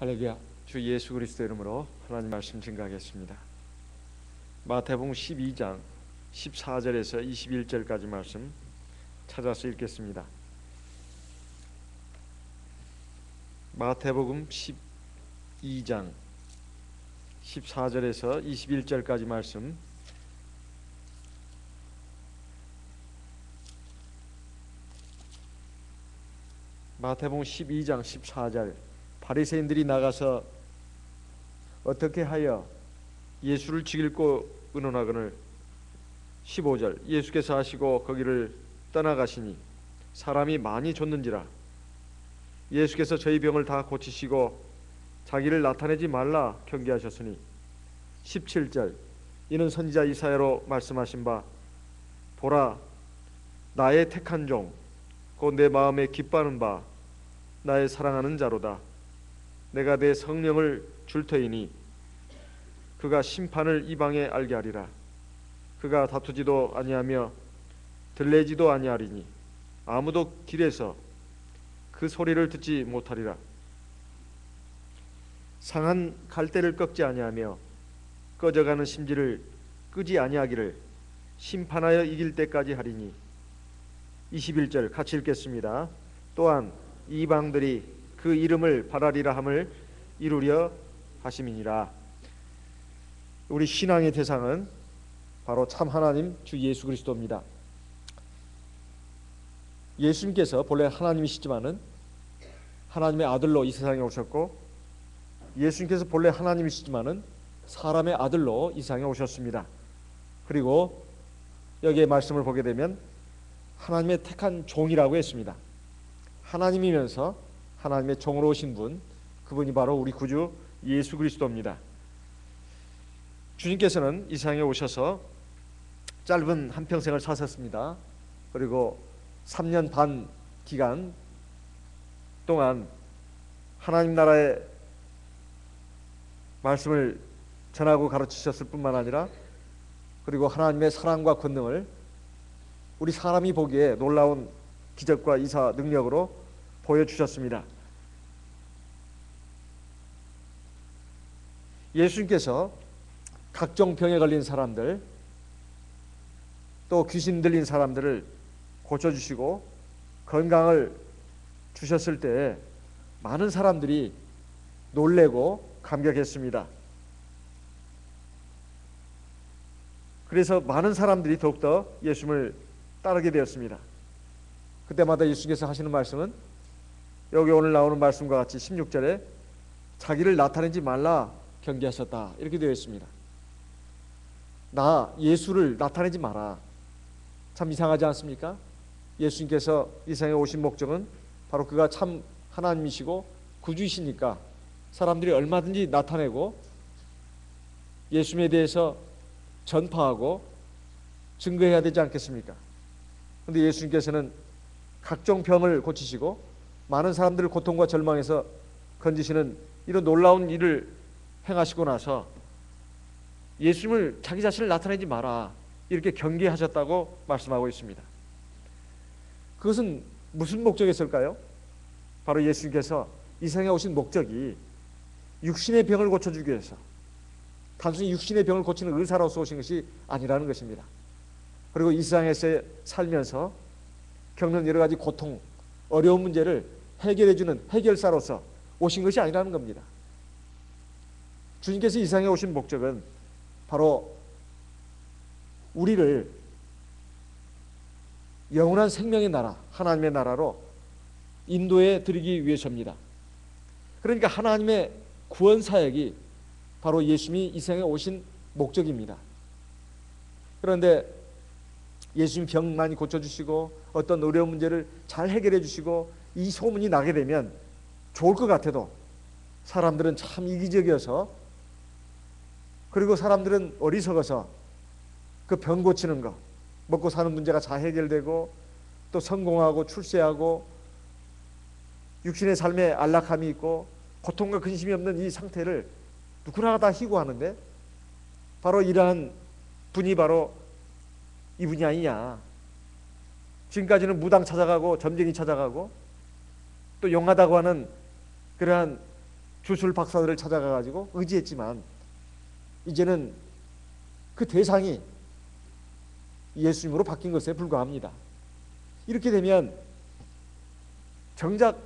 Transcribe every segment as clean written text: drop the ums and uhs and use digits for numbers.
할렐루야. 주 예수 그리스도 이름으로 하나님 말씀 증거하겠습니다. 마태복음 12장 14절에서 21절까지 말씀 찾아서 읽겠습니다. 마태복음 12장 14절에서 21절까지 말씀 마태복음 12장 14절. 바리새인들이 나가서 어떻게 하여 예수를 죽일고 의논하거늘. 15절. 예수께서 하시고 거기를 떠나가시니 사람이 많이 줬는지라. 예수께서 저희 병을 다 고치시고 자기를 나타내지 말라 경계하셨으니. 17절. 이는 선지자 이사야로 말씀하신 바 보라 나의 택한 종 곧 내 마음에 기뻐하는 바 나의 사랑하는 자로다. 내가 내 성령을 줄 터이니 그가 심판을 이방에 알게 하리라. 그가 다투지도 아니하며 들레지도 아니하리니 아무도 길에서 그 소리를 듣지 못하리라. 상한 갈대를 꺾지 아니하며 꺼져가는 심지를 끄지 아니하기를 심판하여 이길 때까지 하리니. 21절 같이 읽겠습니다. 또한 이방들이 그 이름을 바라리라 함을 이루려 하심이니라. 우리 신앙의 대상은 바로 참 하나님 주 예수 그리스도입니다. 예수님께서 본래 하나님이시지만은 하나님의 아들로 이 세상에 오셨고, 예수님께서 본래 하나님이시지만은 사람의 아들로 이 세상에 오셨습니다. 그리고 여기에 말씀을 보게 되면 하나님의 택한 종이라고 했습니다. 하나님이면서 하나님의 종으로 오신 분, 그분이 바로 우리 구주 예수 그리스도입니다. 주님께서는 이 세상에 오셔서 짧은 한평생을 사셨습니다. 그리고 3년 반 기간 동안 하나님 나라의 말씀을 전하고 가르치셨을 뿐만 아니라, 그리고 하나님의 사랑과 권능을 우리 사람이 보기에 놀라운 기적과 이사 능력으로 보여주셨습니다. 예수님께서 각종 병에 걸린 사람들, 또 귀신 들린 사람들을 고쳐주시고 건강을 주셨을 때 많은 사람들이 놀래고 감격했습니다. 그래서 많은 사람들이 더욱더 예수님을 따르게 되었습니다. 그때마다 예수님께서 하시는 말씀은 여기 오늘 나오는 말씀과 같이 16절에 자기를 나타내지 말라 경계하셨다 이렇게 되어 있습니다. 나 예수를 나타내지 마라. 참 이상하지 않습니까? 예수님께서 이 세상에 오신 목적은 바로 그가 참 하나님이시고 구주이시니까 사람들이 얼마든지 나타내고 예수님에 대해서 전파하고 증거해야 되지 않겠습니까? 그런데 예수님께서는 각종 병을 고치시고 많은 사람들을 고통과 절망에서 건지시는 이런 놀라운 일을 행하시고 나서 예수님을 자기 자신을 나타내지 마라 이렇게 경계하셨다고 말씀하고 있습니다. 그것은 무슨 목적이었을까요? 바로 예수님께서 이 세상에 오신 목적이 육신의 병을 고쳐주기 위해서, 단순히 육신의 병을 고치는 의사로서 오신 것이 아니라는 것입니다. 그리고 이 세상에서 살면서 겪는 여러 가지 고통, 어려운 문제를 해결해주는 해결사로서 오신 것이 아니라는 겁니다. 주님께서 이 세상에 오신 목적은 바로 우리를 영원한 생명의 나라, 하나님의 나라로 인도해 드리기 위해서입니다. 그러니까 하나님의 구원 사역이 바로 예수님이 이 세상에 오신 목적입니다. 그런데 예수님 병 많이 고쳐주시고 어떤 어려운 문제를 잘 해결해 주시고 이 소문이 나게 되면 좋을 것 같아도 사람들은 참 이기적이어서, 그리고 사람들은 어리석어서 그 병 고치는 거, 먹고 사는 문제가 잘 해결되고 또 성공하고 출세하고 육신의 삶에 안락함이 있고 고통과 근심이 없는 이 상태를 누구나 다 희구하는데 바로 이러한 분이 바로 이분이 아니냐. 지금까지는 무당 찾아가고 점쟁이 찾아가고 또 용하다고 하는 그러한 주술 박사들을 찾아가 가지고 의지했지만 이제는 그 대상이 예수님으로 바뀐 것에 불과합니다. 이렇게 되면 정작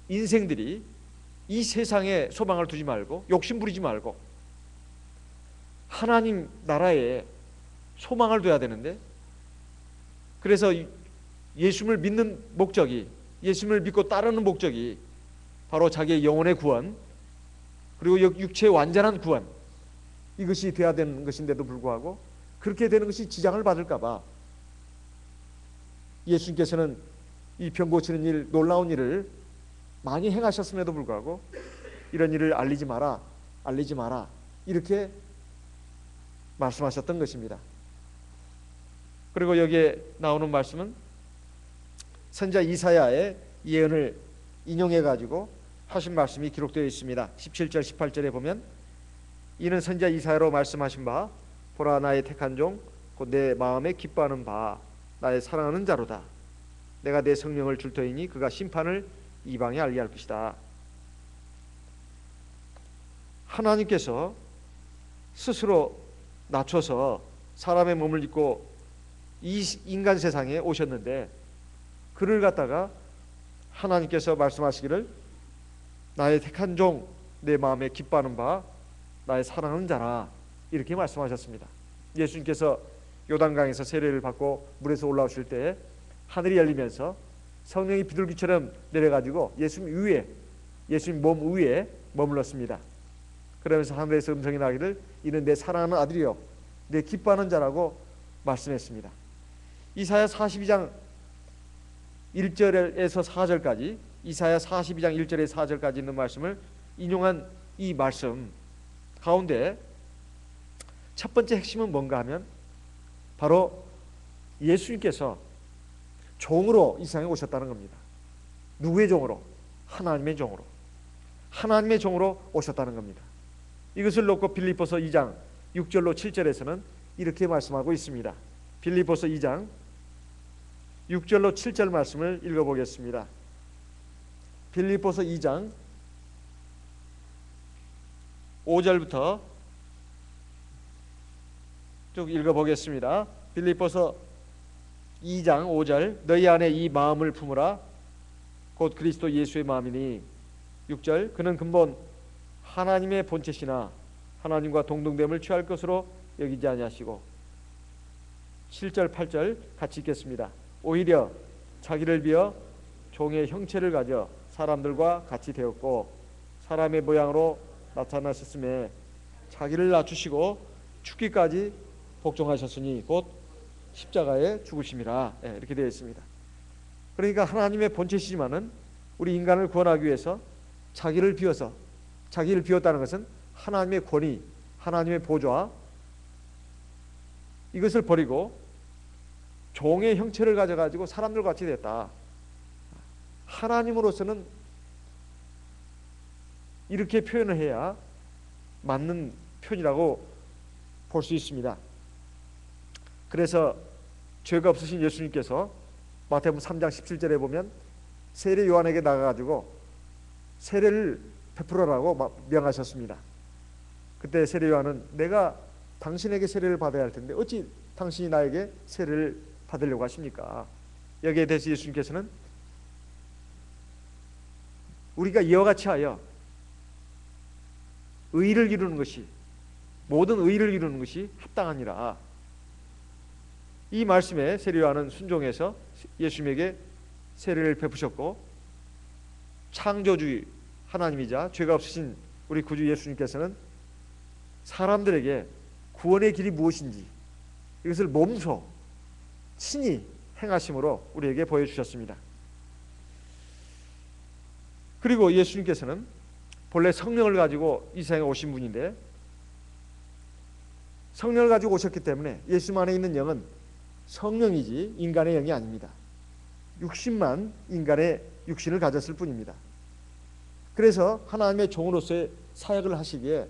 인생들이 이 세상에 소망을 두지 말고 욕심 부리지 말고 하나님 나라에 소망을 둬야 되는데, 그래서 예수님을 믿는 목적이, 예수님을 믿고 따르는 목적이 바로 자기의 영혼의 구원, 그리고 육체의 완전한 구원, 이것이 돼야 되는 것인데도 불구하고 그렇게 되는 것이 지장을 받을까 봐 예수님께서는 이 병 고치는 일, 놀라운 일을 많이 행하셨음에도 불구하고 이런 일을 알리지 마라 이렇게 말씀하셨던 것입니다. 그리고 여기에 나오는 말씀은 선지자 이사야의 예언을 인용해 가지고 하신 말씀이 기록되어 있습니다. 17절 18절에 보면, 이는 선지자 이사야로 말씀하신 바, 보라 나의 택한 종 곧 내 마음에 기뻐하는 바 나의 사랑하는 자로다. 내가 내 성령을 줄 터이니 그가 심판을 이방에 알게 할 것이다. 하나님께서 스스로 낮춰서 사람의 몸을 입고 이 인간 세상에 오셨는데, 그를 갖다가 하나님께서 말씀하시기를 나의 택한 종 내 마음에 기뻐하는 바 나의 사랑하는 자라, 이렇게 말씀하셨습니다. 예수님께서 요단강에서 세례를 받고 물에서 올라오실 때 하늘이 열리면서 성령이 비둘기처럼 내려가지고 예수님 위에, 예수님 몸 위에 머물렀습니다. 그러면서 하늘에서 음성이 나기를 이는 내 사랑하는 아들이요 내 기뻐하는 자라고 말씀했습니다. 이사야 42장 1절에서 4절까지, 이사야 42장 1절에서 4절까지 있는 말씀을 인용한 이 말씀 가운데 첫 번째 핵심은 뭔가 하면 바로 예수님께서 종으로 이 세상에 오셨다는 겁니다. 누구의 종으로? 하나님의 종으로. 하나님의 종으로 오셨다는 겁니다. 이것을 놓고 빌립보서 2장 6절로 7절에서는 이렇게 말씀하고 있습니다. 빌립보서 2장 6절로 7절 말씀을 읽어보겠습니다. 빌립보서 2장 5절부터 쭉 읽어보겠습니다. 빌립보서 2장 5절, 너희 안에 이 마음을 품으라 곧 그리스도 예수의 마음이니. 6절, 그는 근본 하나님의 본체시나 하나님과 동등됨을 취할 것으로 여기지 아니하시고. 7절 8절 같이 읽겠습니다. 오히려 자기를 비어 종의 형체를 가져 사람들과 같이 되었고 사람의 모양으로 나타나셨음에 자기를 낮추시고 죽기까지 복종하셨으니 곧 십자가에 죽으심이라. 이렇게 되어 있습니다. 그러니까 하나님의 본체시지만은 우리 인간을 구원하기 위해서 자기를 비워서, 자기를 비웠다는 것은 하나님의 권위, 하나님의 보좌, 이것을 버리고 종의 형체를 가져가지고 사람들과 같이 됐다. 하나님으로서는 이렇게 표현을 해야 맞는 표현이라고 볼 수 있습니다. 그래서 죄가 없으신 예수님께서 마태복음 3장 17절에 보면 세례 요한에게 나가가지고 세례를 베풀어라고 명하셨습니다. 그때 세례 요한은 내가 당신에게 세례를 받아야 할 텐데 어찌 당신이 나에게 세례를 받으려고 하십니까? 여기에 대해서 예수님께서는 우리가 이와 같이 하여 의를 이루는 것이, 모든 의를 이루는 것이 합당하니라. 이 말씀에 세례 요한은 순종해서 예수님에게 세례를 베푸셨고, 창조주 하나님이자 죄가 없으신 우리 구주 예수님께서는 사람들에게 구원의 길이 무엇인지 이것을 몸소 친히 행하심으로 우리에게 보여주셨습니다. 그리고 예수님께서는 본래 성령을 가지고 이 세상에 오신 분인데, 성령을 가지고 오셨기 때문에 예수님 안에 있는 영은 성령이지 인간의 영이 아닙니다. 육신만 인간의 육신을 가졌을 뿐입니다. 그래서 하나님의 종으로서의 사역을 하시기에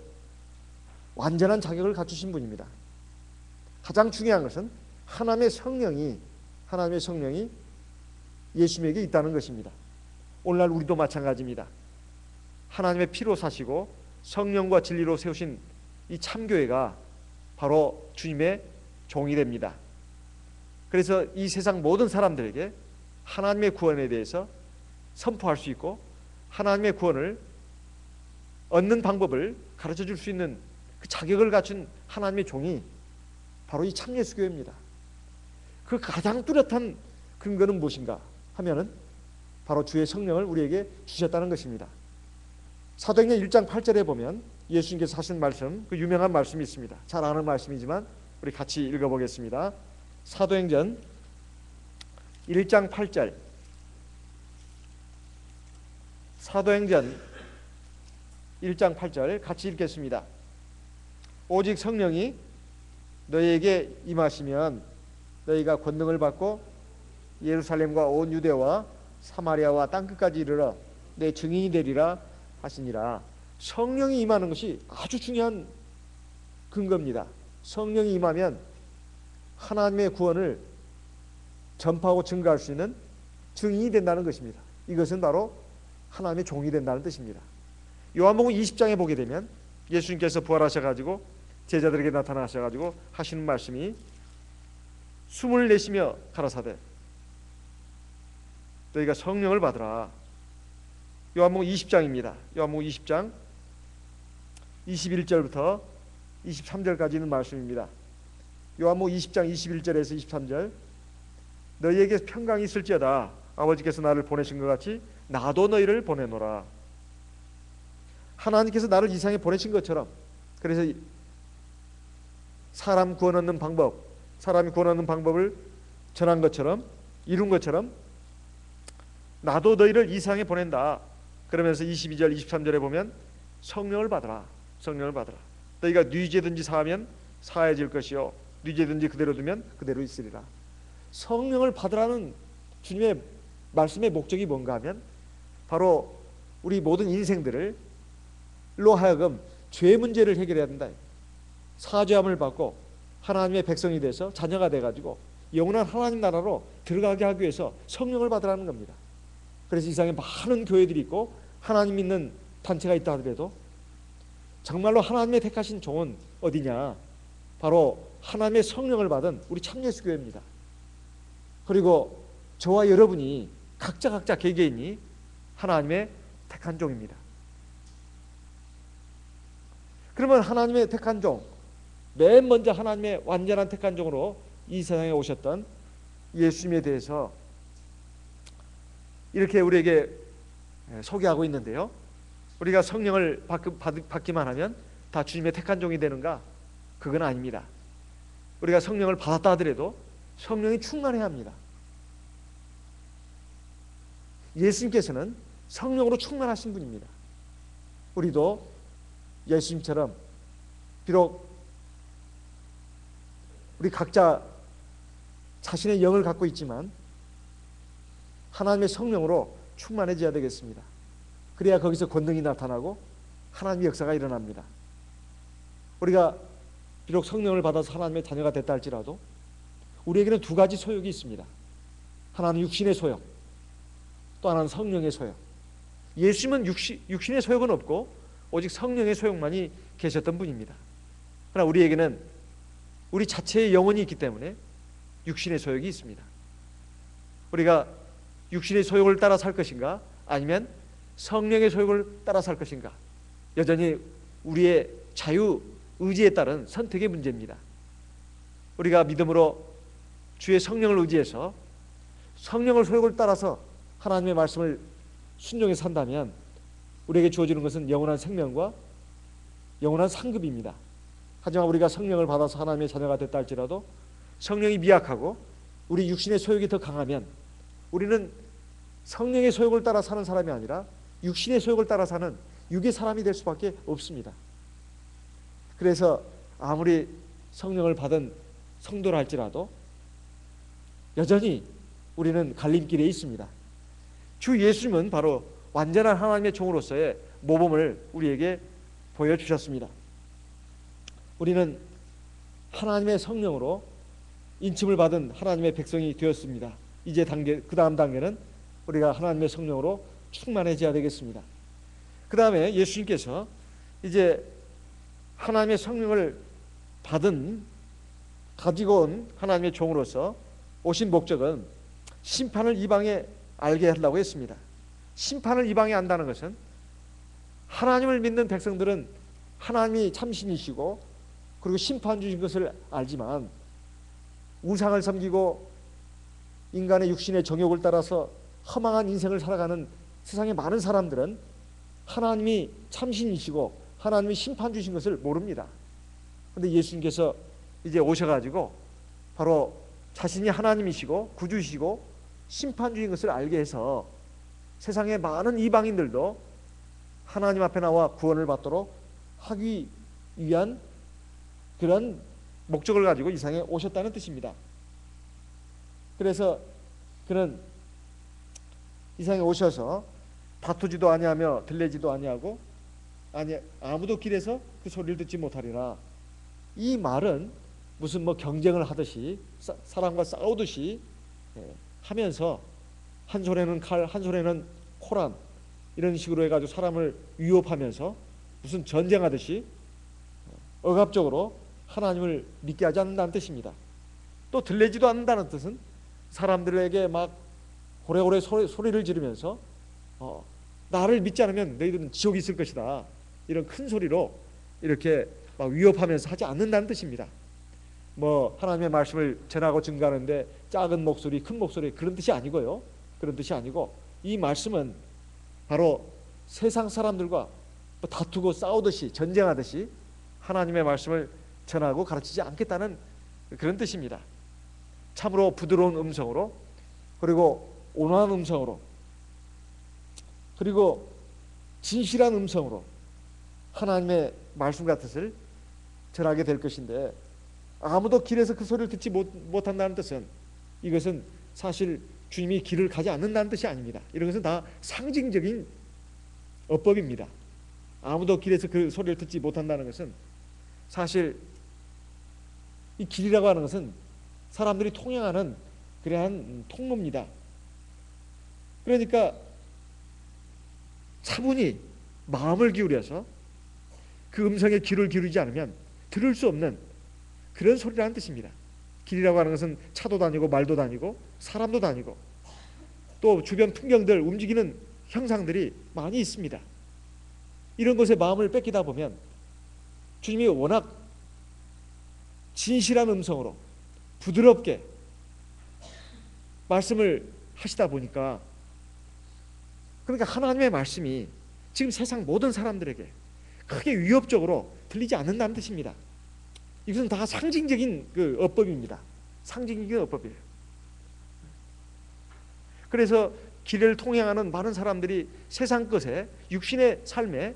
완전한 자격을 갖추신 분입니다. 가장 중요한 것은 하나님의 성령이 예수님에게 있다는 것입니다. 오늘날 우리도 마찬가지입니다. 하나님의 피로 사시고 성령과 진리로 세우신 이 참교회가 바로 주님의 종이 됩니다. 그래서 이 세상 모든 사람들에게 하나님의 구원에 대해서 선포할 수 있고 하나님의 구원을 얻는 방법을 가르쳐 줄 수 있는 그 자격을 갖춘 하나님의 종이 바로 이 참예수교회입니다. 그 가장 뚜렷한 근거는 무엇인가 하면은 바로 주의 성령을 우리에게 주셨다는 것입니다. 사도행전 1장 8절에 보면 예수님께서 하신 말씀, 그 유명한 말씀이 있습니다. 잘 아는 말씀이지만 우리 같이 읽어보겠습니다. 사도행전 1장 8절. 사도행전 1장 8절 같이 읽겠습니다. 오직 성령이 너희에게 임하시면 너희가 권능을 받고 예루살렘과 온 유대와 사마리아와 땅끝까지 이르러 내 증인이 되리라 하시니라. 성령이 임하는 것이 아주 중요한 근거입니다. 성령이 임하면 하나님의 구원을 전파하고 증거할 수 있는 증인이 된다는 것입니다. 이것은 바로 하나님의 종이 된다는 뜻입니다. 요한복음 20장에 보게 되면 예수님께서 부활하셔가지고 제자들에게 나타나셔가지고 하시는 말씀이 숨을 내쉬며 가라사대 너희가 성령을 받으라. 요한복음 20장입니다. 요한복음 20장 21절부터 23절까지 있는 말씀입니다. 요한복음 20장 21절에서 23절 너희에게 평강이 있을지어다. 아버지께서 나를 보내신 것 같이 나도 너희를 보내노라. 하나님께서 나를 이 세상에 보내신 것처럼, 그래서 사람 구원 얻는 방법, 사람이 구원 얻는 방법을 전한 것처럼, 이룬 것처럼 나도 너희를 이 세상에 보낸다. 그러면서 22절 23절에 보면 성령을 받으라. 성령을 받으라. 너희가 네 죄든지 사하면 사해질 것이요 네 죄든지 그대로 두면 그대로 있으리라. 성령을 받으라는 주님의 말씀의 목적이 뭔가 하면 바로 우리 모든 인생들을 로 하여금 죄 문제를 해결해야 된다. 사죄함을 받고 하나님의 백성이 돼서 자녀가 돼가지고 영원한 하나님 나라로 들어가게 하기 위해서 성령을 받으라는 겁니다. 그래서 이 세상에 많은 교회들이 있고 하나님 믿는 단체가 있다 하더라도 정말로 하나님의 택하신 종은 어디냐? 바로 하나님의 성령을 받은 우리 참예수교회입니다. 그리고 저와 여러분이 각자 개개인이 하나님의 택한 종입니다. 그러면 하나님의 택한 종, 맨 먼저 하나님의 완전한 택한 종으로 이 세상에 오셨던 예수님에 대해서 이렇게 우리에게 소개하고 있는데요. 우리가 성령을 받기만 하면 다 주님의 택한 종이 되는가? 그건 아닙니다. 우리가 성령을 받았다 하더라도 성령이 충만해야 합니다. 예수님께서는 성령으로 충만하신 분입니다. 우리도 예수님처럼 비록 우리 각자 자신의 영을 갖고 있지만 하나님의 성령으로 충만해져야 되겠습니다. 그래야 거기서 권능이 나타나고 하나님의 역사가 일어납니다. 우리가 비록 성령을 받아서 하나님의 자녀가 됐다 할지라도 우리에게는 두 가지 소욕이 있습니다. 하나는 육신의 소욕, 또 하나는 성령의 소욕. 예수님은 육신의 소욕은 없고 오직 성령의 소욕만이 계셨던 분입니다. 그러나 우리에게는 우리 자체의 영혼이 있기 때문에 육신의 소욕이 있습니다. 우리가 육신의 소욕을 따라 살 것인가 아니면 성령의 소욕을 따라 살 것인가, 여전히 우리의 자유 의지에 따른 선택의 문제입니다. 우리가 믿음으로 주의 성령을 의지해서 성령의 소욕을 따라서 하나님의 말씀을 순종해 산다면 우리에게 주어지는 것은 영원한 생명과 영원한 상급입니다. 하지만 우리가 성령을 받아서 하나님의 자녀가 됐다 할지라도 성령이 미약하고 우리 육신의 소욕이 더 강하면 우리는 성령의 소욕을 따라 사는 사람이 아니라 육신의 소욕을 따라 사는 육의 사람이 될 수밖에 없습니다. 그래서 아무리 성령을 받은 성도라 할지라도 여전히 우리는 갈림길에 있습니다. 주 예수님은 바로 완전한 하나님의 종으로서의 모범을 우리에게 보여주셨습니다. 우리는 하나님의 성령으로 인침을 받은 하나님의 백성이 되었습니다. 이제 그 다음 단계는 우리가 하나님의 성령으로 충만해져야 되겠습니다. 그 다음에 예수님께서 이제 하나님의 성령을 가지고 온 하나님의 종으로서 오신 목적은 심판을 이방에 알게 하려고 했습니다. 심판을 이방에 안다는 것은 하나님을 믿는 백성들은 하나님이 참신이시고 그리고 심판 주신 것을 알지만 우상을 섬기고 인간의 육신의 정욕을 따라서 허망한 인생을 살아가는 세상의 많은 사람들은 하나님이 참신이시고 하나님이 심판 주신 것을 모릅니다. 그런데 예수님께서 이제 오셔가지고 바로 자신이 하나님이시고 구주시고 심판 주신 것을 알게 해서 세상의 많은 이방인들도 하나님 앞에 나와 구원을 받도록 하기 위한 그런 목적을 가지고 이 세상에 오셨다는 뜻입니다. 그래서 그는 이 세상에 오셔서 다투지도 아니하며 들레지도 아니하고 아무도 길에서 그 소리를 듣지 못하리라. 이 말은 무슨 경쟁을 하듯이 사람과 싸우듯이 하면서 한 손에는 칼, 한 손에는 코란 이런 식으로 해가지고 사람을 위협하면서 무슨 전쟁하듯이 억압적으로 하나님을 믿게 하지 않는다는 뜻입니다. 또 들리지도 않는다는 뜻은 사람들에게 막 고래고래 소리를 지르면서 나를 믿지 않으면 너희들은 지옥에 있을 것이다, 이런 큰 소리로 이렇게 막 위협하면서 하지 않는다는 뜻입니다. 하나님의 말씀을 전하고 증가하는데 작은 목소리, 큰 목소리, 그런 뜻이 아니고요. 그런 뜻이 아니고 이 말씀은 바로 세상 사람들과 다투고 싸우듯이 전쟁하듯이 하나님의 말씀을 전하고 가르치지 않겠다는 그런 뜻입니다. 참으로 부드러운 음성으로, 그리고 온화한 음성으로, 그리고 진실한 음성으로 하나님의 말씀과 뜻을 전하게 될 것인데, 아무도 길에서 그 소리를 듣지 못한다는 뜻은 이것은 사실 주님이 길을 가지 않는다는 뜻이 아닙니다. 이런 것은 다 상징적인 어법입니다. 아무도 길에서 그 소리를 듣지 못한다는 것은 사실 이 길이라고 하는 것은 사람들이 통행하는 그러한 통로입니다. 그러니까 차분히 마음을 기울여서 그 음성에 귀를 기울이지 않으면 들을 수 없는 그런 소리라는 뜻입니다. 길이라고 하는 것은 차도 다니고 말도 다니고 사람도 다니고 또 주변 풍경들, 움직이는 형상들이 많이 있습니다. 이런 것에 마음을 뺏기다 보면 주님이 워낙 진실한 음성으로 부드럽게 말씀을 하시다 보니까, 그러니까 하나님의 말씀이 지금 세상 모든 사람들에게 크게 위협적으로 들리지 않는다는 뜻입니다. 이것은 다 상징적인 그 어법입니다. 상징적인 어법이에요. 그래서 길을 통행하는 많은 사람들이 세상 것에, 육신의 삶에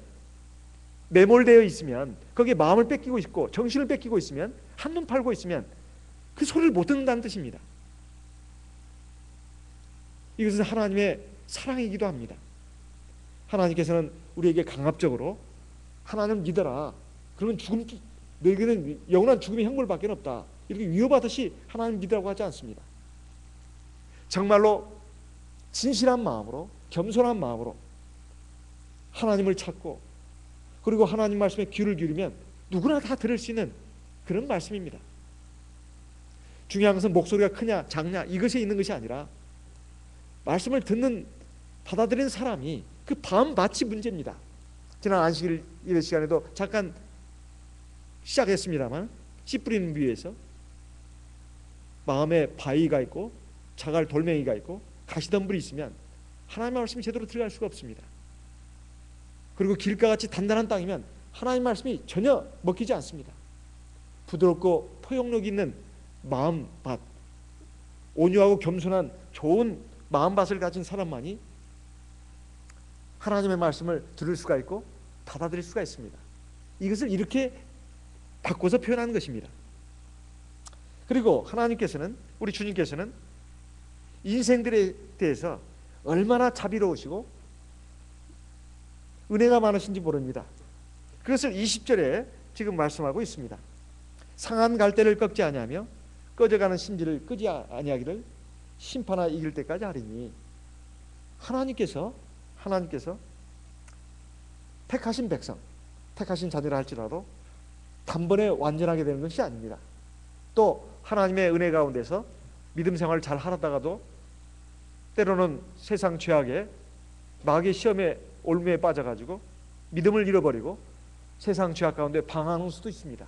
매몰되어 있으면, 거기에 마음을 뺏기고 있고 정신을 뺏기고 있으면, 한눈 팔고 있으면 그 소리를 못 듣는다는 뜻입니다. 이것은 하나님의 사랑이기도 합니다. 하나님께서는 우리에게 강압적으로 하나님 믿어라, 그러면 너에게는 영원한 죽음의 형벌밖에 없다, 이렇게 위협하듯이 하나님 믿으라고 하지 않습니다. 정말로 진실한 마음으로, 겸손한 마음으로 하나님을 찾고, 그리고 하나님 말씀에 귀를 기울이면 누구나 다 들을 수 있는 그런 말씀입니다. 중요한 것은 목소리가 크냐 작냐 이것에 있는 것이 아니라 말씀을 듣는, 받아들이는 사람이 그 마음밭이 문제입니다. 지난 안식일 예배 시간에도 잠깐 시작했습니다만, 씨 뿌리는 위에서 마음에 바위가 있고 자갈 돌멩이가 있고 가시덤불이 있으면 하나님의 말씀이 제대로 들어갈 수가 없습니다. 그리고 길가같이 단단한 땅이면 하나님의 말씀이 전혀 먹히지 않습니다. 부드럽고 포용력 있는 마음밭, 온유하고 겸손한 좋은 마음밭을 가진 사람만이 하나님의 말씀을 들을 수가 있고 받아들일 수가 있습니다. 이것을 이렇게 바꿔서 표현하는 것입니다. 그리고 하나님께서는, 우리 주님께서는 인생들에 대해서 얼마나 자비로우시고 은혜가 많으신지 모릅니다. 그것을 20절에 지금 말씀하고 있습니다. 상한 갈대를 꺾지 아니하며 꺼져가는 심지를 끄지 아니하기를 심판하 이길 때까지 하리니, 하나님께서 택하신 백성, 택하신 자녀라 할지라도 단번에 완전하게 되는 것이 아닙니다. 또 하나님의 은혜 가운데서 믿음 생활을 잘 하다가도 때로는 세상 죄악에 마귀의 시험에 올무에 빠져가지고 믿음을 잃어버리고 세상 죄악 가운데 방황할 수도 있습니다.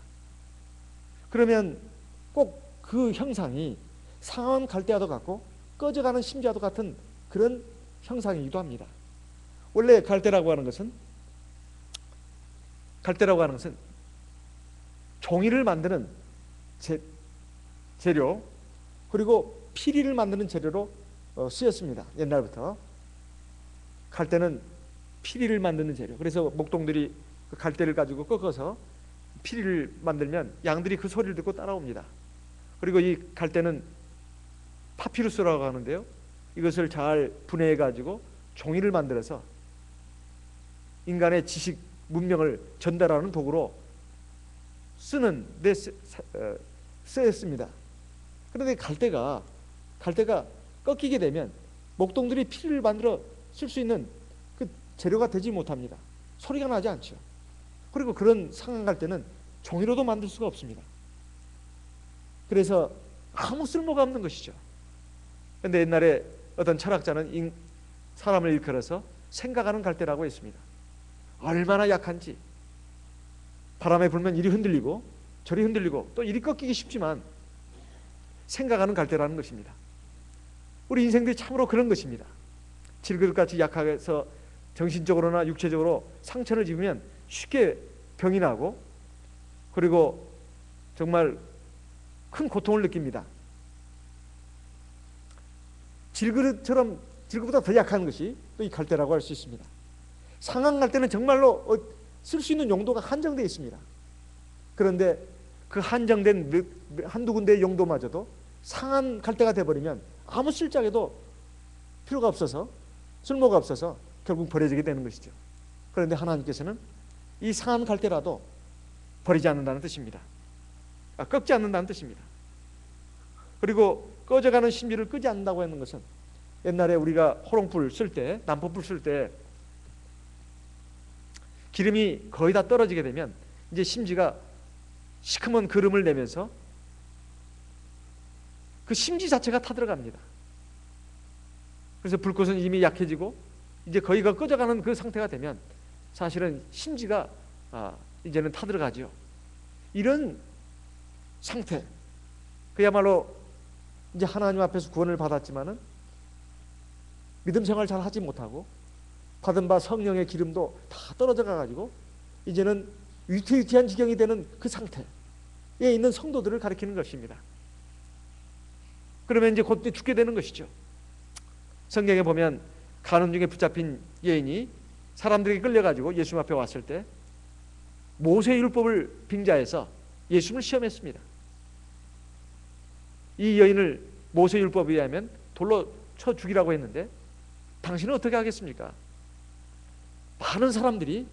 그러면 꼭 그 형상이 상한 갈대와도 같고 꺼져가는 심지와도 같은 그런 형상이기도 합니다. 원래 갈대라고 하는 것은 종이를 만드는 재료, 그리고 피리를 만드는 재료로 쓰였습니다. 옛날부터 갈대는 피리를 만드는 재료. 그래서 목동들이 그 갈대를 가지고 꺾어서 피리를 만들면 양들이 그 소리를 듣고 따라옵니다. 그리고 이 갈대는 파피루스라고 하는데요, 이것을 잘 분해해 가지고 종이를 만들어서 인간의 지식 문명을 전달하는 도구로 쓰는 데 쓰였습니다. 그런데 갈대가 꺾이게 되면 목동들이 피리를 만들어 쓸 수 있는 그 재료가 되지 못합니다. 소리가 나지 않죠. 그리고 그런 상한 갈대는 종이로도 만들 수가 없습니다. 그래서 아무 쓸모가 없는 것이죠. 그런데 옛날에 어떤 철학자는 사람을 일컬어서 생각하는 갈대라고 했습니다. 얼마나 약한지, 바람에 불면 이리 흔들리고 저리 흔들리고 또 이리 꺾이기 쉽지만 생각하는 갈대라는 것입니다. 우리 인생들이 참으로 그런 것입니다. 질그릇같이 약해서 정신적으로나 육체적으로 상처를 입으면 쉽게 병이 나고, 그리고 정말 큰 고통을 느낍니다. 질그릇보다 더 약한 것이 또 이 갈대라고 할 수 있습니다. 상한 갈대는 정말로 쓸 수 있는 용도가 한정되어 있습니다. 그런데 그 한정된 한두 군데의 용도마저도 상한 갈대가 되어버리면 아무 쓸짝에도 필요가 없어서, 쓸모가 없어서 결국 버려지게 되는 것이죠. 그런데 하나님께서는 이 상한 갈대라도 버리지 않는다는 뜻입니다. 꺾지 않는다는 뜻입니다. 그리고 꺼져가는 심지를 끄지 않는다고 하는 것은, 옛날에 우리가 호롱불 쓸 때, 난포불 쓸 때 기름이 거의 다 떨어지게 되면 이제 심지가 시커먼 그름을 내면서 그 심지 자체가 타들어갑니다. 그래서 불꽃은 이미 약해지고 이제 거의가 꺼져가는 그 상태가 되면 사실은 심지가 이제는 타들어가죠. 이런 상태, 그야말로 이제 하나님 앞에서 구원을 받았지만은 믿음 생활 잘 하지 못하고 받은 바 성령의 기름도 다 떨어져 가지고 이제는 위태위태한 지경이 되는 그 상태에 있는 성도들을 가리키는 것입니다. 그러면 이제 곧 죽게 되는 것이죠. 성경에 보면 가늠 중에 붙잡힌 여인이 사람들에게 끌려가지고 예수님 앞에 왔을 때 모세의 율법을 빙자해서 예수님을 시험했습니다. 이 여인을 모세의 율법에 의하면 돌로 쳐 죽이라고 했는데 당신은 어떻게 하겠습니까? 많은 사람들이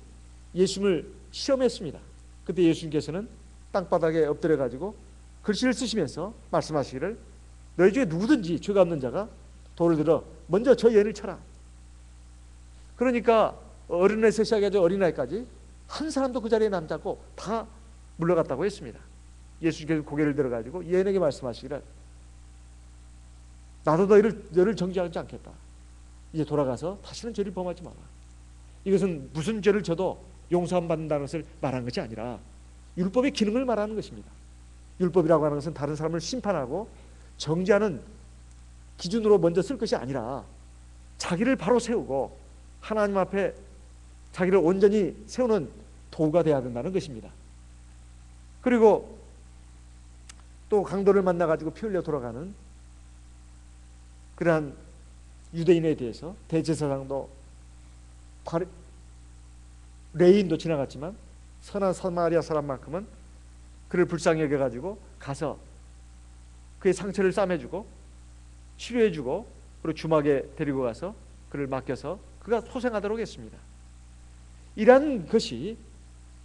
예수님을 시험했습니다. 그때 예수님께서는 땅바닥에 엎드려 가지고 글씨를 쓰시면서 말씀하시기를, 너희 중에 누구든지 죄가 없는 자가 돌을 들어 먼저 저 여인을 쳐라. 그러니까 어린애에서 시작해서 어린아이까지 한 사람도 그 자리에 남지 않고 다 물러갔다고 했습니다. 예수님께서 고개를 들어가지고 여인에게 말씀하시기를, 나도 너를 정죄하지 않겠다. 이제 돌아가서 다시는 죄를 범하지 마라. 이것은 무슨 죄를 져도 용서함 받는다는 것을 말한 것이 아니라 율법의 기능을 말하는 것입니다. 율법이라고 하는 것은 다른 사람을 심판하고 정죄하는 기준으로 먼저 쓸 것이 아니라 자기를 바로 세우고 하나님 앞에 자기를 온전히 세우는 도구가 되어야 된다는 것입니다. 그리고 또 강도를 만나가지고 피 흘려 돌아가는 그러한 유대인에 대해서 대제사장도 레인도 지나갔지만 선한 사마리아 사람만큼은 그를 불쌍히 여겨가지고 가서 그의 상처를 싸매주고 치료해주고 그리고 주막에 데리고 가서 그를 맡겨서 그가 소생하도록 했습니다. 이러한 것이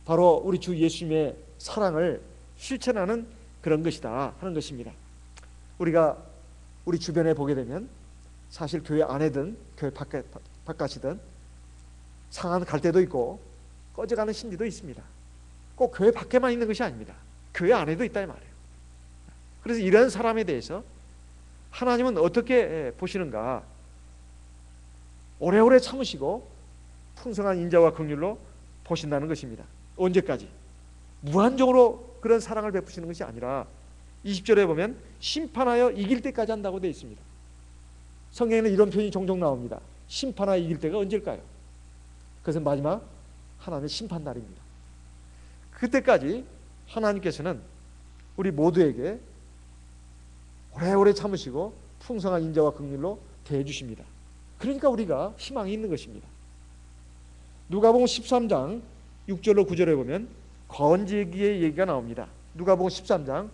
바로 우리 주 예수님의 사랑을 실천하는 그런 것이다 하는 것입니다. 우리가 우리 주변에 보게 되면 사실 교회 안에든 교회 바깥이든 상한 갈대도 있고 꺼져가는 심리도 있습니다. 꼭 교회 밖에만 있는 것이 아닙니다. 교회 안에도 있다 이 말이에요. 그래서 이런 사람에 대해서 하나님은 어떻게 보시는가? 오래오래 참으시고 풍성한 인자와 긍휼로 보신다는 것입니다. 언제까지? 무한정으로 그런 사랑을 베푸시는 것이 아니라 20절에 보면 심판하여 이길 때까지 한다고 되어 있습니다. 성경에는 이런 표현이 종종 나옵니다. 심판하여 이길 때가 언제일까요? 그것은 마지막 하나님의 심판 날입니다. 그때까지 하나님께서는 우리 모두에게 오래오래 참으시고 풍성한 인자와 긍휼로 대해 주십니다. 그러니까 우리가 희망이 있는 것입니다. 누가복음 13장 6절로 9절에 보면 건지기의 얘기가 나옵니다. 누가복음 13장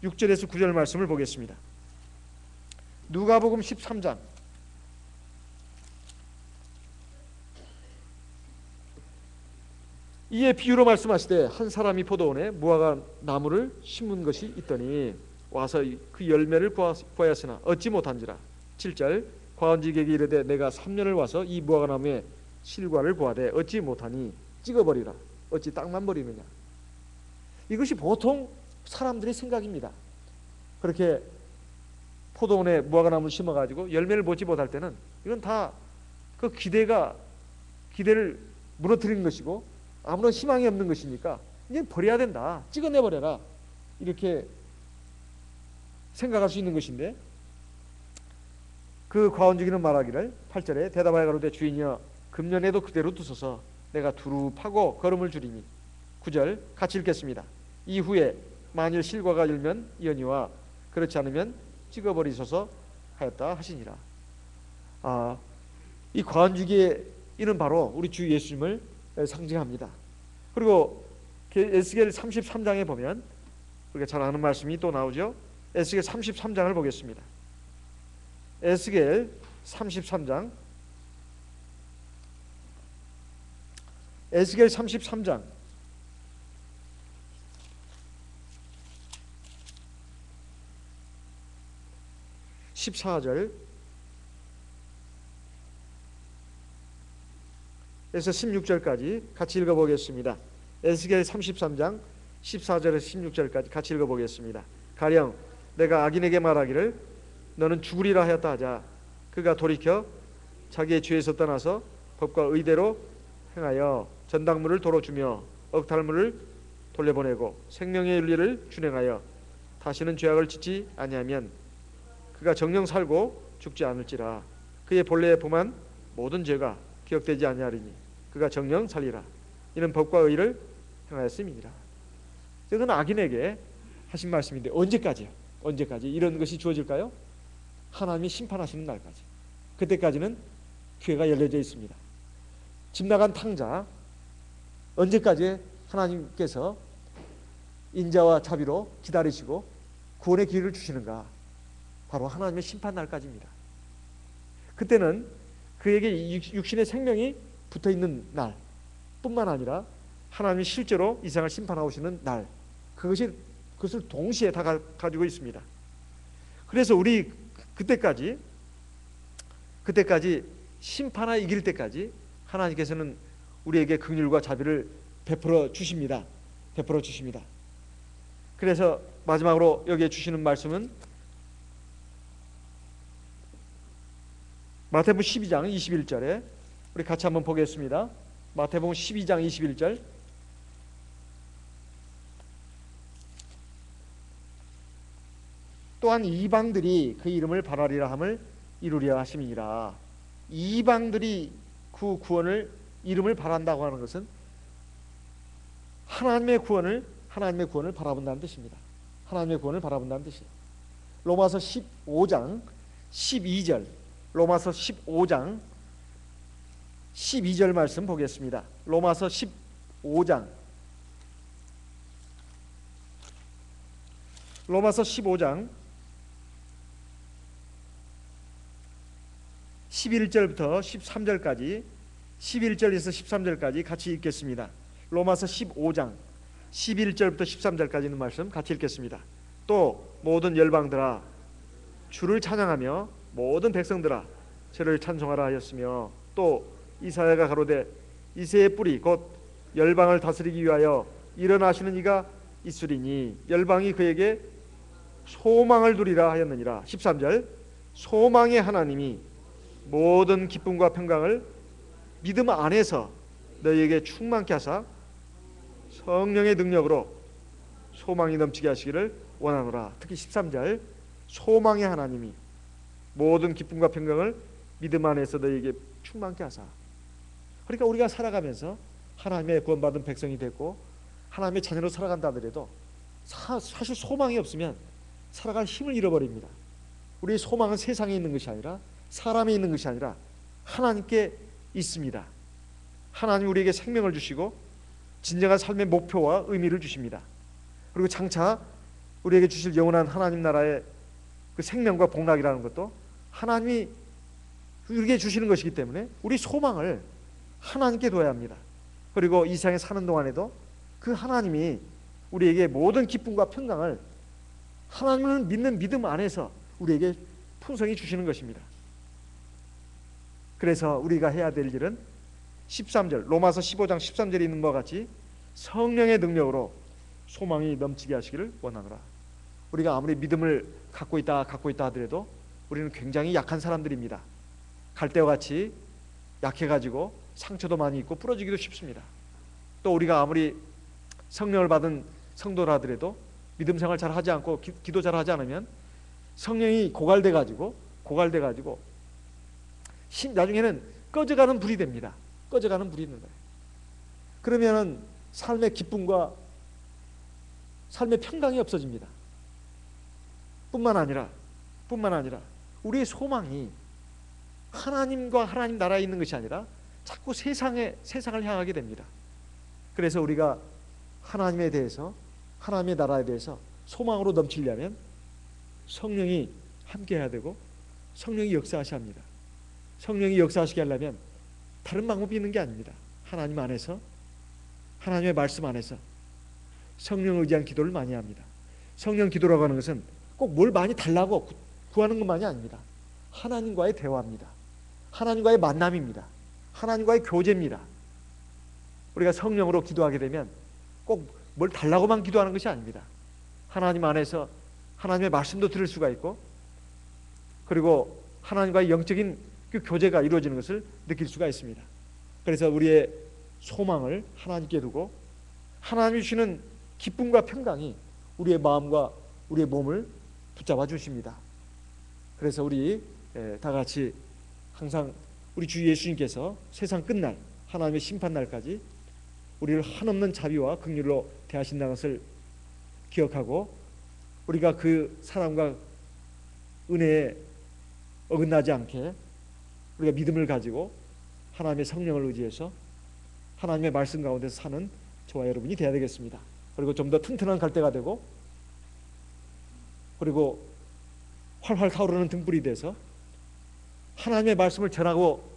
6절에서 9절 말씀을 보겠습니다. 누가복음 13장 이에 비유로 말씀하시되 한 사람이 포도원에 무화과 나무를 심은 것이 있더니 와서 그 열매를 구하였으나 얻지 못한지라. 7절 과언지기에게 이르되 내가 3년을 와서 이 무화과 나무에 실과를 구하되 얻지 못하니 찍어버리라. 어찌 땅만 버리느냐. 이것이 보통 사람들의 생각입니다. 그렇게 포도원에 무화과 나무를 심어가지고 열매를 보지 못할 때는 이건 다 그 기대를 무너뜨리는 것이고 아무런 희망이 없는 것이니까 이제 버려야 된다. 찍어내버려라. 이렇게 생각할 수 있는 것인데 그 과언주기는 말하기를 8절에 대답하여 가로되 주인이여 금년에도 그대로 두소서 내가 두루 파고 거름을 주리니. 9절 같이 읽겠습니다. 이후에 만일 실과가 열면 이언이와 그렇지 않으면 찍어버리소서 하였다 하시니라. 이 과언주기의 이는 바로 우리 주 예수님을 상징합니다. 그리고 에스겔 33장에 보면 우리가 잘 아는 말씀이 또 나오죠. 에스겔 33장을 보겠습니다. 에스겔 33장 에스겔 33장 14절 에서 16절까지 같이 읽어보겠습니다. 에스겔 33장 14절에서 16절까지 같이 읽어보겠습니다. 가령 내가 악인에게 말하기를 너는 죽으리라 하였다 하자 그가 돌이켜 자기의 죄에서 떠나서 법과 의대로 행하여 전당물을 도로 주며 억탈물을 돌려보내고 생명의 윤리를 준행하여 다시는 죄악을 짓지 아니하면 그가 정령 살고 죽지 않을지라. 그의 본래에 범한 모든 죄가 기억되지 아니하리니 그가 정령 살리라. 이는 법과 의를 행하였음이니라. 이건 악인에게 하신 말씀인데 언제까지요? 언제까지 이런 것이 주어질까요? 하나님이 심판하시는 날까지. 그때까지는 기회가 열려져 있습니다. 집 나간 탕자 언제까지 하나님께서 인자와 자비로 기다리시고 구원의 기회를 주시는가? 바로 하나님의 심판 날까지입니다. 그때는 그에게 육신의 생명이 붙어있는 날 뿐만 아니라 하나님이 실제로 이 세상을 심판하시는 날, 그것을 동시에 다 가지고 있습니다. 그래서 우리 그때까지 심판하 이길 때까지 하나님께서는 우리에게 긍휼과 자비를 베풀어 주십니다. 그래서 마지막으로 여기에 주시는 말씀은 마태복음 12장 21절에 우리 같이 한번 보겠습니다. 마태복음 12장 21절 또한 이방들이 그 이름을 바라리라 함을 이루리라 하심이니라. 이방들이 그 구원을 이름을 바란다고 하는 것은 하나님의 구원을 바라본다는 뜻입니다. 하나님의 구원을 바라본다는 뜻이에요. 로마서 15장 12절 로마서 15장 12절 말씀 보겠습니다. 로마서 15장 11절부터 13절까지 11절에서 13절까지 같이 읽겠습니다. 로마서 15장 11절부터 13절까지 있는 말씀 같이 읽겠습니다. 또 모든 열방들아 주를 찬양하며 모든 백성들아 저를 찬송하라 하였으며 또 이사야가 가로되 이새의 뿌리 곧 열방을 다스리기 위하여 일어나시는 이가 있으리니 열방이 그에게 소망을 두리라 하였느니라. 13절 소망의 하나님이 모든 기쁨과 평강을 믿음 안에서 너희에게 충만케 하사 성령의 능력으로 소망이 넘치게 하시기를 원하노라. 특히 13절 소망의 하나님이 모든 기쁨과 평강을 믿음 안에서 너희에게 충만케 하사. 그러니까 우리가 살아가면서 하나님의 구원받은 백성이 되고 하나님의 자녀로 살아간다 하더라도 사실 소망이 없으면 살아갈 힘을 잃어버립니다. 우리의 소망은 세상에 있는 것이 아니라 사람에 있는 것이 아니라 하나님께 있습니다. 하나님이 우리에게 생명을 주시고 진정한 삶의 목표와 의미를 주십니다. 그리고 장차 우리에게 주실 영원한 하나님 나라의 그 생명과 복락이라는 것도 하나님이 우리에게 주시는 것이기 때문에 우리 소망을 하나님께 둬야 합니다. 그리고 이 세상에 사는 동안에도 그 하나님이 우리에게 모든 기쁨과 평강을 하나님을 믿는 믿음 안에서 우리에게 풍성히 주시는 것입니다. 그래서 우리가 해야 될 일은 13절 로마서 15장 13절에 있는 것 같이 성령의 능력으로 소망이 넘치게 하시기를 원하노라. 우리가 아무리 믿음을 갖고 있다 하더라도 우리는 굉장히 약한 사람들입니다. 갈대와 같이 약해가지고 상처도 많이 있고 부러지기도 쉽습니다. 또 우리가 아무리 성령을 받은 성도라 하더라도 믿음 생활 잘 하지 않고 기도 잘 하지 않으면 성령이 고갈돼가지고 나중에는 꺼져가는 불이 됩니다. 꺼져가는 불이 있는 거예요. 그러면은 삶의 기쁨과 삶의 평강이 없어집니다. 뿐만 아니라 우리의 소망이 하나님과 하나님 나라에 있는 것이 아니라 자꾸 세상을 향하게 됩니다. 그래서 우리가 하나님에 대해서 하나님의 나라에 대해서 소망으로 넘치려면 성령이 함께 해야 되고 성령이 역사하셔야 합니다. 성령이 역사하시게 하려면 다른 방법이 있는 게 아닙니다. 하나님 안에서 하나님의 말씀 안에서 성령을 의지한 기도를 많이 합니다. 성령 기도라고 하는 것은 꼭 뭘 많이 달라고 구하는 것만이 아닙니다. 하나님과의 대화입니다. 하나님과의 만남입니다. 하나님과의 교제입니다. 우리가 성령으로 기도하게 되면 꼭 뭘 달라고만 기도하는 것이 아닙니다. 하나님 안에서 하나님의 말씀도 들을 수가 있고 그리고 하나님과의 영적인 그 교제가 이루어지는 것을 느낄 수가 있습니다. 그래서 우리의 소망을 하나님께 두고 하나님이 주시는 기쁨과 평강이 우리의 마음과 우리의 몸을 붙잡아 주십니다. 그래서 우리 다 같이 항상 우리 주 예수님께서 세상 끝날 하나님의 심판날까지 우리를 한없는 자비와 긍휼로 대하신다는 것을 기억하고 우리가 그 사랑과 은혜에 어긋나지 않게 우리가 믿음을 가지고 하나님의 성령을 의지해서 하나님의 말씀 가운데서 사는 저와 여러분이 되어야 되겠습니다. 그리고 좀 더 튼튼한 갈대가 되고 그리고 활활 타오르는 등불이 돼서 하나님의 말씀을 전하고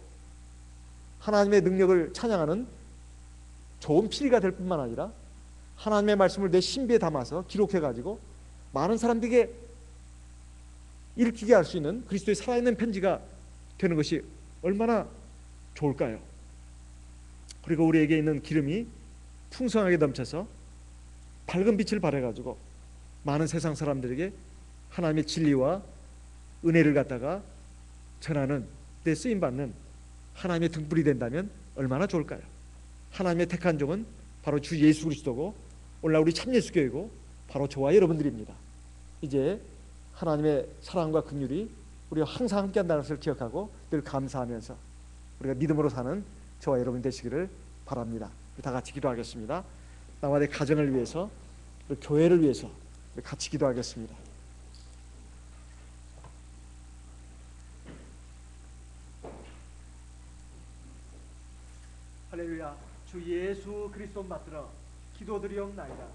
하나님의 능력을 찬양하는 좋은 피리가 될 뿐만 아니라 하나님의 말씀을 내 신비에 담아서 기록해가지고 많은 사람들에게 읽히게 할 수 있는 그리스도의 살아있는 편지가 되는 것이 얼마나 좋을까요? 그리고 우리에게 있는 기름이 풍성하게 넘쳐서 밝은 빛을 발해가지고 많은 세상 사람들에게 하나님의 진리와 은혜를 갖다가 전하는 데 쓰임받는 하나님의 등불이 된다면 얼마나 좋을까요? 하나님의 택한 종은 바로 주 예수 그리스도고 오늘날 우리 참예수교회고 바로 저와 여러분들입니다. 이제 하나님의 사랑과 긍휼이 우리가 항상 함께한다는 것을 기억하고 늘 감사하면서 우리가 믿음으로 사는 저와 여러분 되시기를 바랍니다. 다 같이 기도하겠습니다. 나와 내 가정을 위해서 교회를 위해서 같이 기도하겠습니다. 할렐루야. 주 예수 그리스도 받들어 기도드리옵나이다.